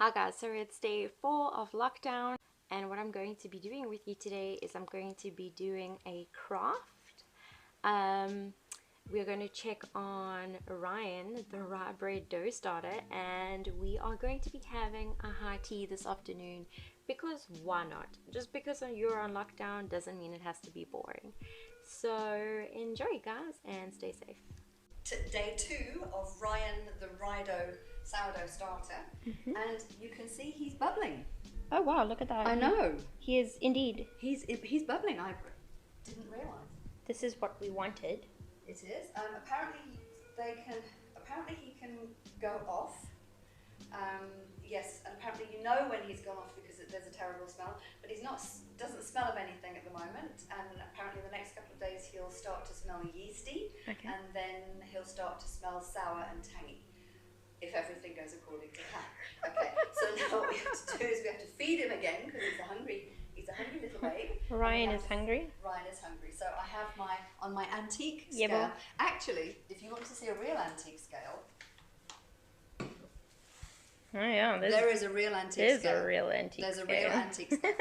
Hi guys, so it's day 4 of lockdown, and what I'm going to be doing with you today is I'm going to be doing a craft. We're going to check on Ryan the Rye bread dough starter, and we are going to be having a high tea this afternoon because why not? Just because you're on lockdown doesn't mean it has to be boring. So enjoy guys and stay safe. Day 2 of Ryan the Rye sourdough starter, and you can see he's bubbling. Oh wow, look at that. I know. He is indeed. He's bubbling. I didn't realise. This is what we wanted. It is. Apparently he can go off. Yes, and apparently you know when he's gone off because there's a terrible smell, but doesn't smell of anything at the moment, and apparently the next couple of days he'll start to smell yeasty, and then he'll start to smell sour and tangy, if everything goes according to plan. Okay, so now what we have to do is we have to feed him again because he's a hungry little babe. Ryan is hungry. Ryan is hungry. So I have on my antique Yeah, scale. Actually, if you want to see a real antique scale, oh yeah, there is a real antique scale. There's a real antique There's a real antique scale.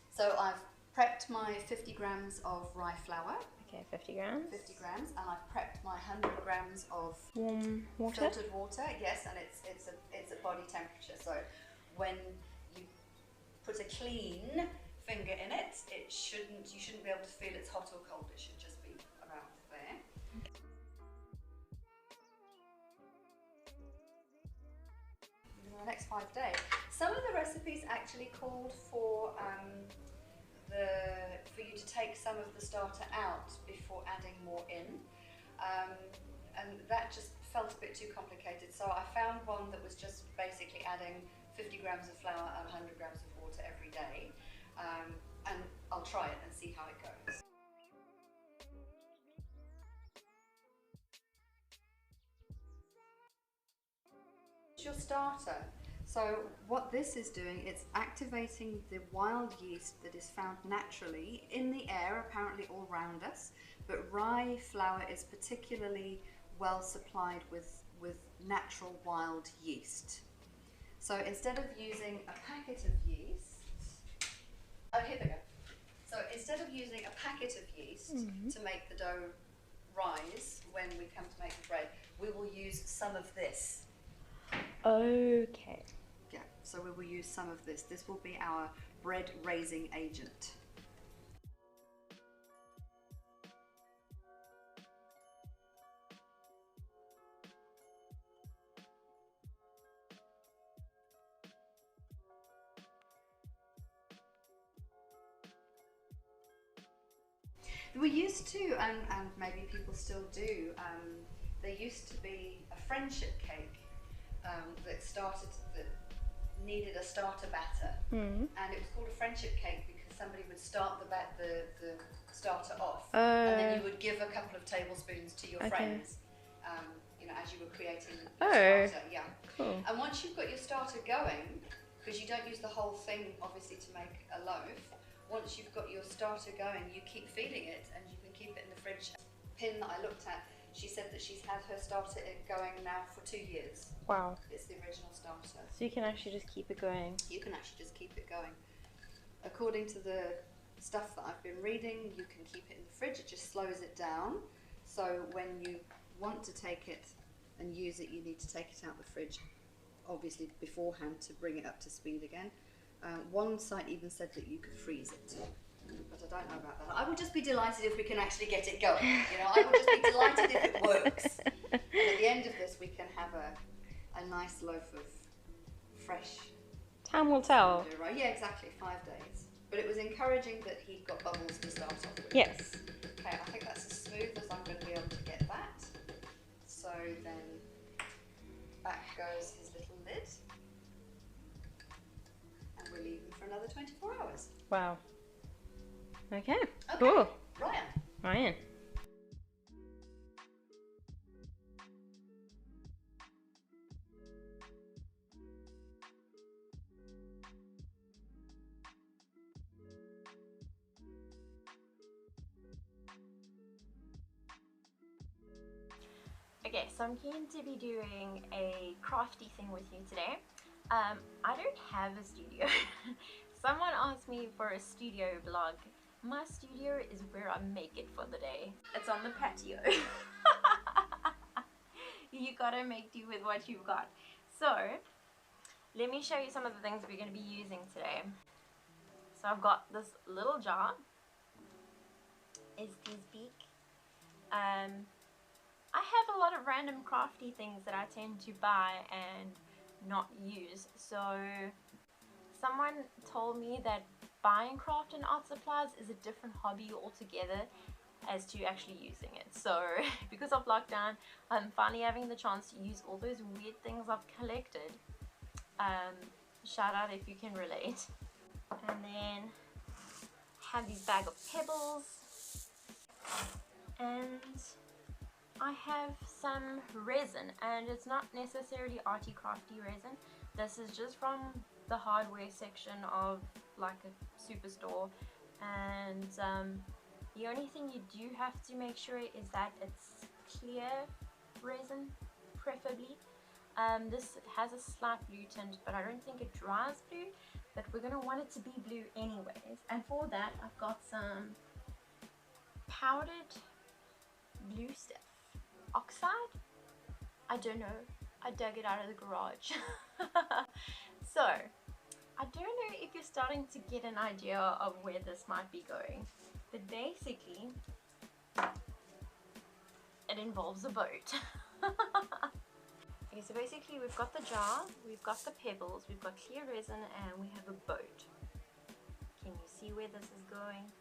So I've prepped my 50 grams of rye flour. Okay, 50 grams. 50 grams, and I've prepped my 100 grams of warm water. Filtered water, yes, and it's at body temperature. So when you put a clean finger in it, you shouldn't be able to feel it's hot or cold. It should just be around there. In the next 5 days, some of the recipes actually called for you to take some of the starter out before adding more in, and that just felt a bit too complicated. So I found one that was just basically adding 50 grams of flour and 100 grams of water every day, and I'll try it and see how it goes. Your starter. So what this is doing, it's activating the wild yeast that is found naturally in the air, apparently all around us, but rye flour is particularly well supplied with natural wild yeast. So instead of using a packet of yeast, oh here they go. So instead of using a packet of yeast to make the dough rise when we come to make the bread, we will use some of this. Okay. Yeah, so we will use some of this. This will be our bread raising agent. We used to, and maybe people still do, there used to be a friendship cake that needed a starter batter, and it was called a friendship cake because somebody would start the starter off, and then you would give a couple of tablespoons to your friends, as you were creating your starter. Yeah. Cool. And once you've got your starter going, because you don't use the whole thing obviously to make a loaf, once you've got your starter going, you keep feeding it, and you can keep it in the fridge. Pin that I looked at, she said that she's had her starter going now for 2 years. Wow. It's the original starter. So you can actually just keep it going. You can actually just keep it going. According to the stuff that I've been reading, you can keep it in the fridge. It just slows it down. So when you want to take it and use it, you need to take it out of the fridge, obviously beforehand, to bring it up to speed again. One site even said that you could freeze it, but I don't know about that. I would just be delighted if we can actually get it going. I would just be delighted if it works. And at the end of this, we can have a nice loaf of fresh. Time will tell. Right? Yeah, exactly, 5 days. But it was encouraging that he got bubbles to start off with. Yes. Okay, I think that's as smooth as I'm going to be able to get that. So then back goes his little lid. And we'll leave him for another 24 hours. Wow. Okay. Cool. Ryan. Okay, so I'm going to be doing a crafty thing with you today. I don't have a studio. Someone asked me for a studio vlog. My studio is where I make it for the day. It's on the patio. You gotta make do with what you've got. So, let me show you some of the things we're going to be using today. So I've got this little jar. It's this big. I have a lot of random crafty things that I tend to buy and not use. So someone told me that buying craft and art supplies is a different hobby altogether as to actually using it. So because of lockdown, I'm finally having the chance to use all those weird things I've collected. Shout out if you can relate. And then have these bag of pebbles, and I have some resin, and it's not necessarily arty crafty resin. This is just from the hardware section of like a superstore, and the only thing you do have to make sure is that it's clear resin, preferably. This has a slight blue tint, but I don't think it dries blue, but we're going to want it to be blue anyways. And for that, I've got some powdered blue stuff. Oxide? I don't know. I dug it out of the garage. So, I don't know if you're starting to get an idea of where this might be going, but basically, it involves a boat. Okay, so basically we've got the jar, we've got the pebbles, we've got clear resin, and we have a boat. Can you see where this is going?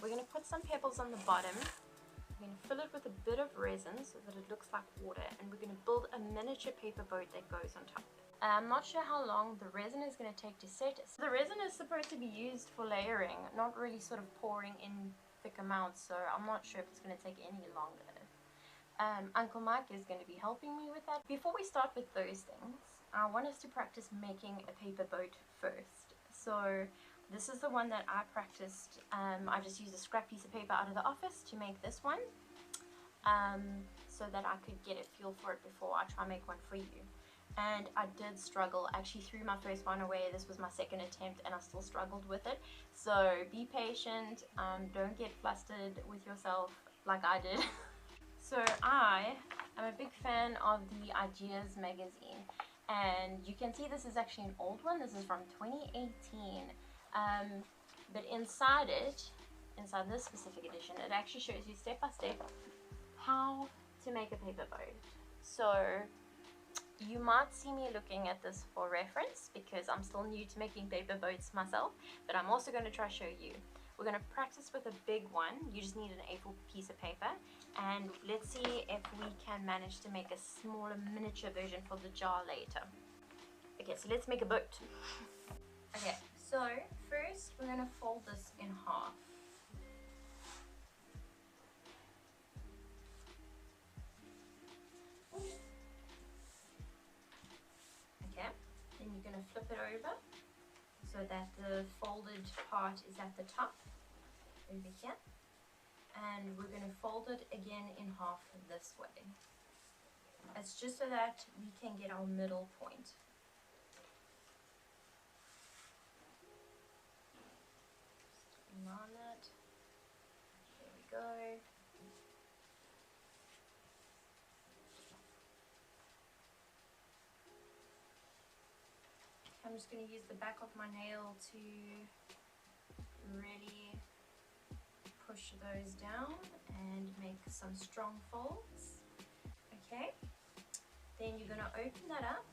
We're going to put some pebbles on the bottom. We're going to fill it with a bit of resin so that it looks like water, and we're going to build a miniature paper boat that goes on top. I'm not sure how long the resin is going to take to set. So the resin is supposed to be used for layering, not really sort of pouring in thick amounts, so I'm not sure if it's going to take any longer. Uncle Mike is going to be helping me with that. Before we start with those things, I want us to practice making a paper boat first. So this is the one that I practiced. I just used a scrap piece of paper out of the office to make this one, so that I could get a feel for it before I try and make one for you. And I did struggle. I actually threw my first one away. This was my second attempt and I still struggled with it. So be patient. Don't get flustered with yourself like I did. So I am a big fan of the Ideas magazine, and you can see this is actually an old one. This is from 2018, but inside this specific edition, it actually shows you step by step how to make a paper boat. So you might see me looking at this for reference because I'm still new to making paper boats myself, but I'm also going to try to show you. We're going to practice with a big one. You just need an A4 piece of paper, and let's see if we can manage to make a smaller miniature version for the jar later. Okay, so let's make a boat. Okay, so first we're going to fold this in half. Okay, then you're going to flip it over so that the folded part is at the top over here, and we're going to fold it again in half this way. It's just so that we can get our middle point. Just line it. There we go. I'm just going to use the back of my nail to really push those down and make some strong folds. Okay, then you're going to open that up.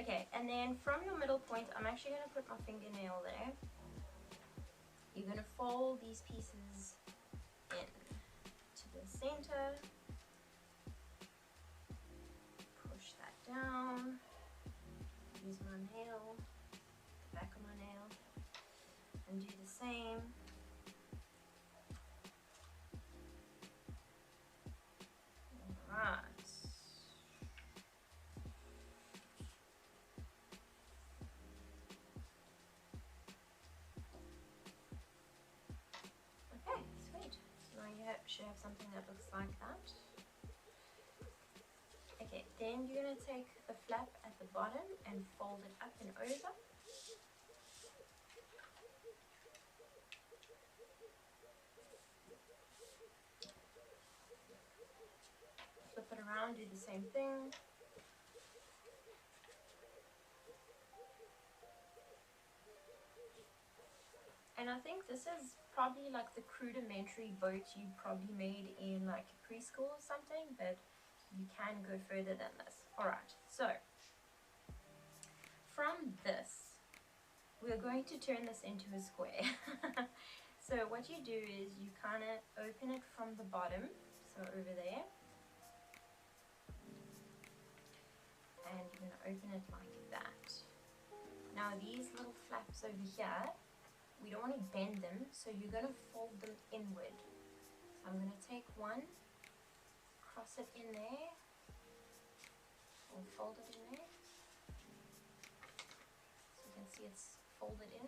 Okay, and then from your middle point, I'm actually going to put my fingernail there. You're going to fold these pieces in to the center. Push that down. Use my nail, the back of my nail, and do the same. Alright. should have something that looks like that. Okay, then you're going to take the flap at the bottom and fold it up and over. Flip it around, do the same thing. And I think this is probably like the rudimentary boat you probably made in like preschool or something, but you can go further than this. Alright, so from this, we're going to turn this into a square. So what you do is you kind of open it from the bottom, so over there, and you're going to open it like that. Now these little flaps over here, we don't want to bend them, so you're going to fold them inward. So I'm going to take one, cross it in there, and fold it in there. So you can see it's folded in.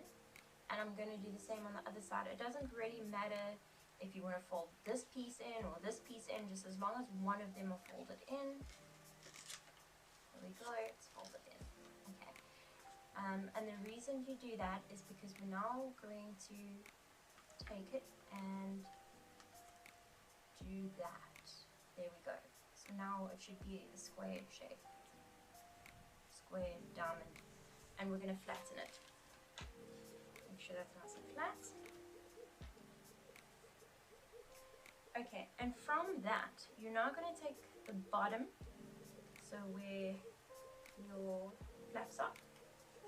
And I'm going to do the same on the other side. It doesn't really matter if you want to fold this piece in or this piece in, just as long as one of them are folded in. There we go, it's folded in. Okay. And the reason you do that is because we're now going to take it and do that. There we go. So now it should be a square shape. Square, diamond. And we're going to flatten it. Make sure that's nice and flat. Okay, and from that, you're now going to take the bottom, so where your flaps are,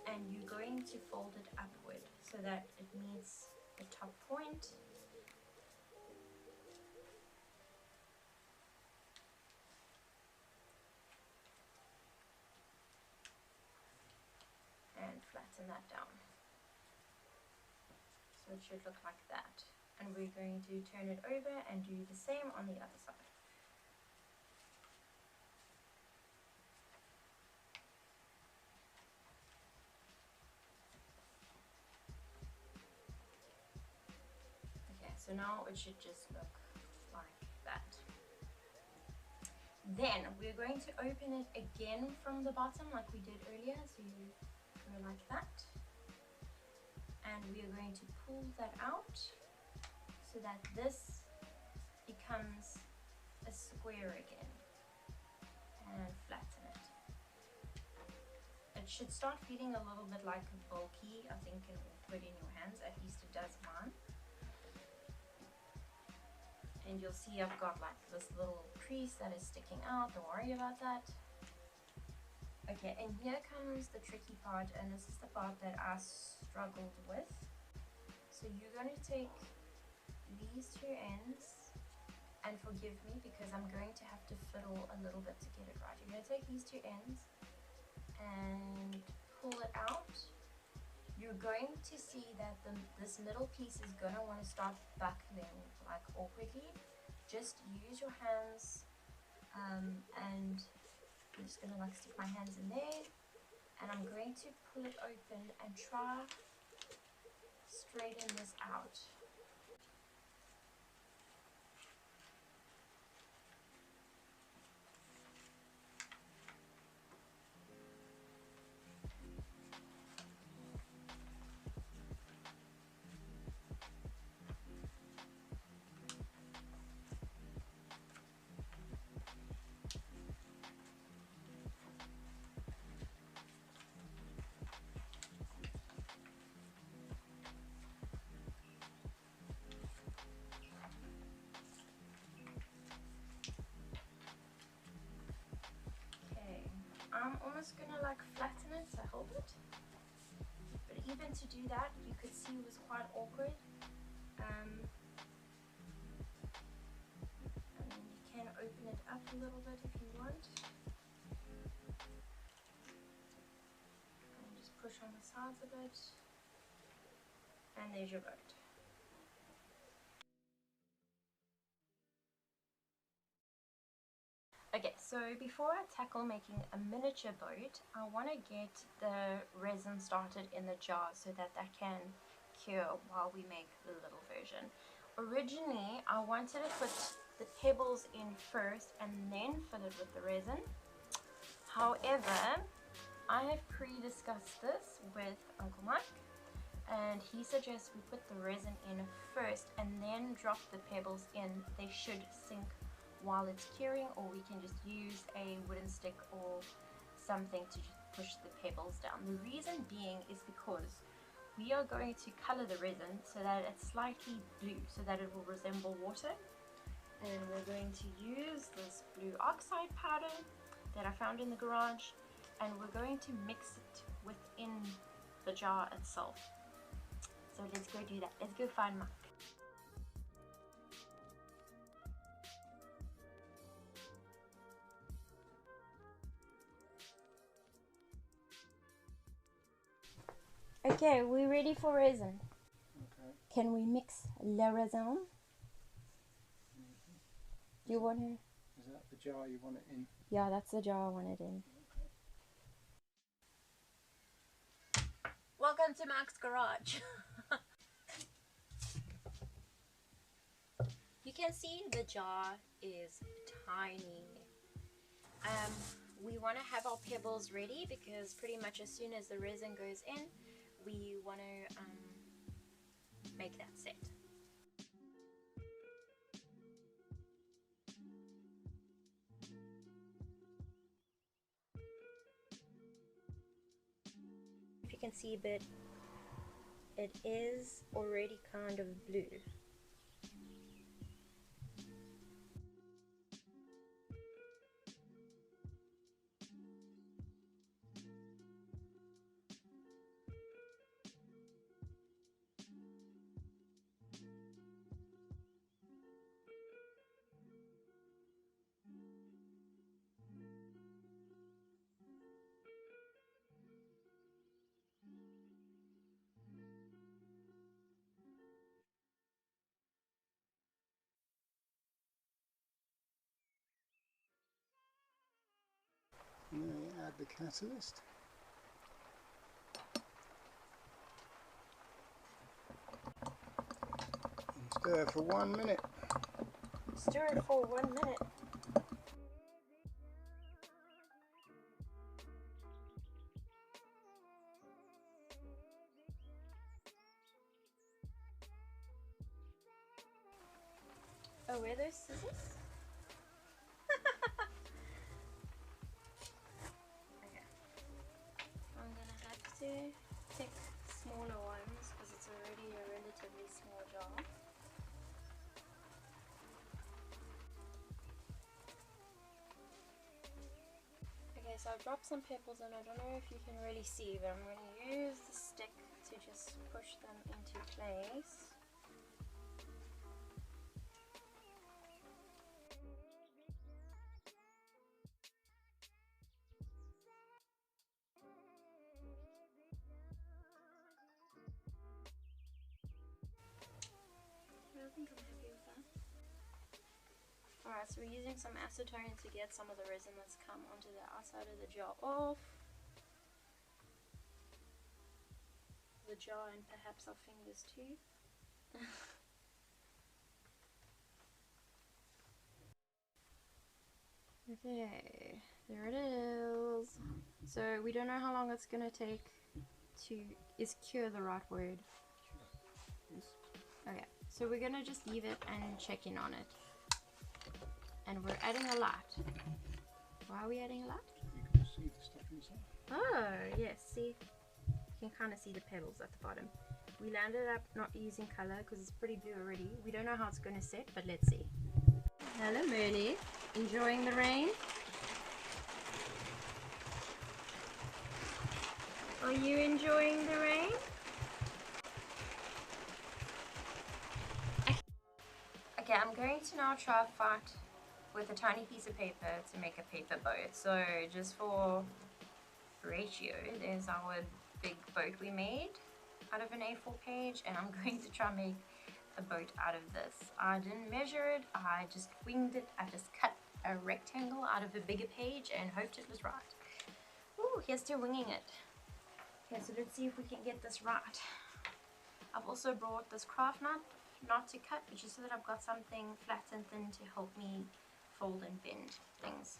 and you're going to fold it upward so that it meets the top point. And flatten that down. So it should look like that. And we're going to turn it over and do the same on the other side. Okay, so now it should just look like that. Then we're going to open it again from the bottom like we did earlier. So you go like that. And we are going to pull that out so that this becomes a square again, and flatten it. It should start feeling a little bit like bulky, I think, and awkward in your hands, at least it does mine. And you'll see I've got like this little crease that is sticking out, don't worry about that. Okay, and here comes the tricky part, and this is the part that I struggled with. So you're going to take these two ends, and forgive me because I'm going to have to fiddle a little bit to get it right. You're going to take these two ends and pull it out. You're going to see that this middle piece is going to want to start buckling like awkwardly. Just use your hands, and I'm just going to like stick my hands in there, and I'm going to pull it open and try straighten this out. I'm almost gonna like flatten it, so hold it. But even to do that, you could see it was quite awkward. And you can open it up a little bit if you want. And just push on the sides a bit. And there's your boat. Okay, so before I tackle making a miniature boat, I want to get the resin started in the jar so that that can cure while we make the little version. Originally, I wanted to put the pebbles in first and then fill it with the resin. However, I have pre-discussed this with Uncle Mike, and he suggests we put the resin in first and then drop the pebbles in. They should sink while it's curing, or we can just use a wooden stick or something to just push the pebbles down. The reason being is because we are going to color the resin so that it's slightly blue, so that it will resemble water. And we're going to use this blue oxide powder that I found in the garage, and we're going to mix it within the jar itself. So let's go do that. Let's go find Mike. Okay, we're ready for resin. Okay. Can we mix le resin? Do you want to? Is that the jar you want it in? Yeah, that's the jar I want it in. Welcome to Mike's garage. You can see the jar is tiny. We want to have our pebbles ready because pretty much as soon as the resin goes in, we want to make that set. If you can see a bit, it is already kind of blue. And then you add the catalyst. And stir for 1 minute. Stir it for 1 minute. Oh, were those scissors? Okay. I'm gonna have to pick smaller ones because it's already a relatively small jar. Okay, so I've dropped some pebbles and I don't know if you can really see, but I'm going to use the stick to just push them into place. I think I'm happy with that. Alright, so we're using some acetone to get some of the resin that's come onto the outside of the jar off. The jar and perhaps our fingers too. Okay, there it is. So we don't know how long it's gonna take to, is cure the right word? Okay, so we're gonna just leave it and check in on it. And we're adding a lot. Why are we adding a lot? You can see the stuff inside. Oh, yes, see? You can kind of see the pebbles at the bottom. We landed up not using color because it's pretty blue already. We don't know how it's going to set, but let's see. Hello, Merly. Enjoying the rain? Are you enjoying the rain? Okay, I'm going to now try a fight with a tiny piece of paper to make a paper boat. So just for ratio, there's our big boat we made out of an A4 page, and I'm going to try and make a boat out of this. I didn't measure it, I just winged it. I just cut a rectangle out of a bigger page and hoped it was right. Ooh, here's to winging it. Okay, so let's see if we can get this right. I've also brought this craft nut not to cut, but just so that I've got something flat and thin to help me fold and bend things.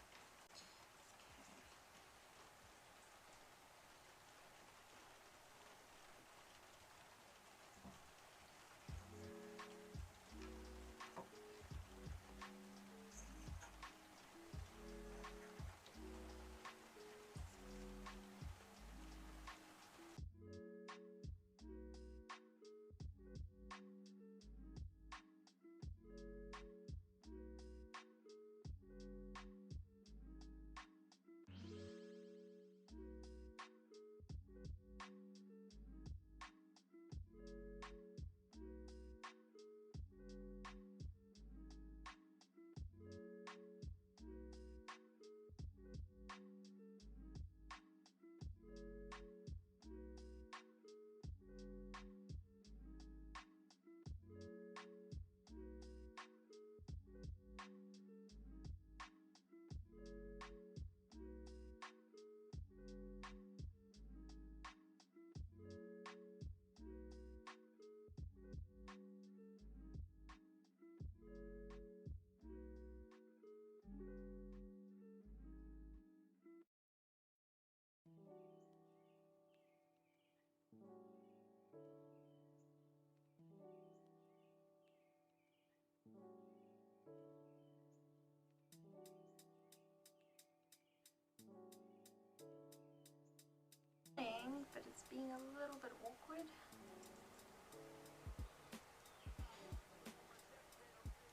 But it's being a little bit awkward.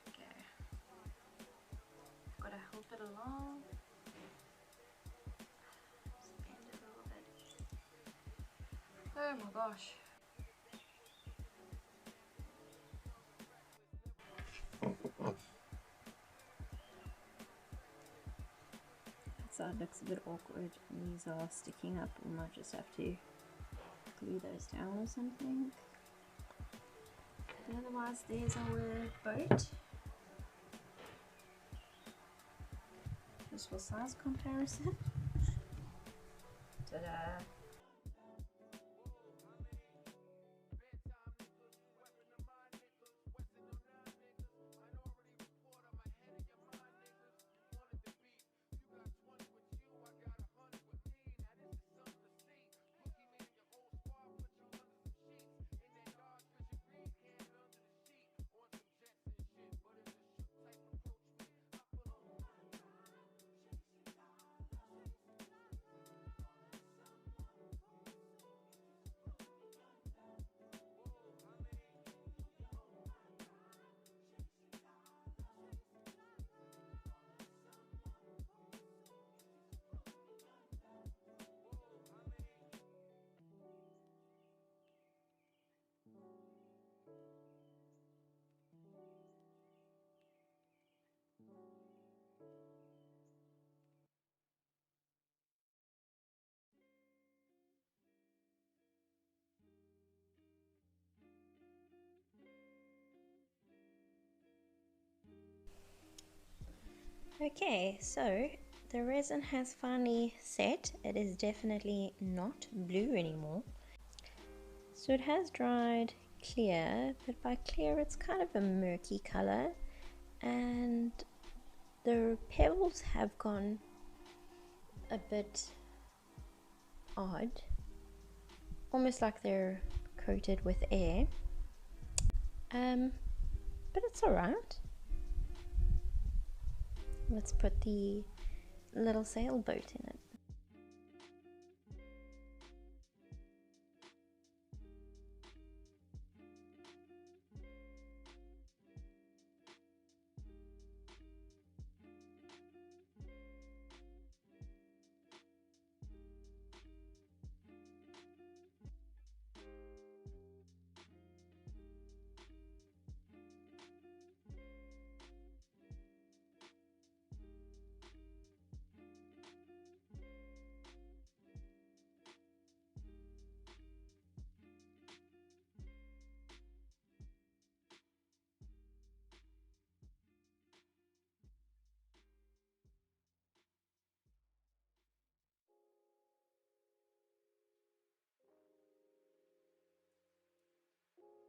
Okay, gotta help it along. Just bend it a little bit. Oh my gosh. That side looks a bit awkward and these are sticking up. We might just have to glue those down or something. But otherwise, there's our boat. Just for size comparison. Ta-da! Okay, so the resin has finally set. It is definitely not blue anymore. So it has dried clear, but by clear it's kind of a murky color, and the pebbles have gone a bit odd, almost like they're coated with air, but it's alright. Let's put the little sailboat in it.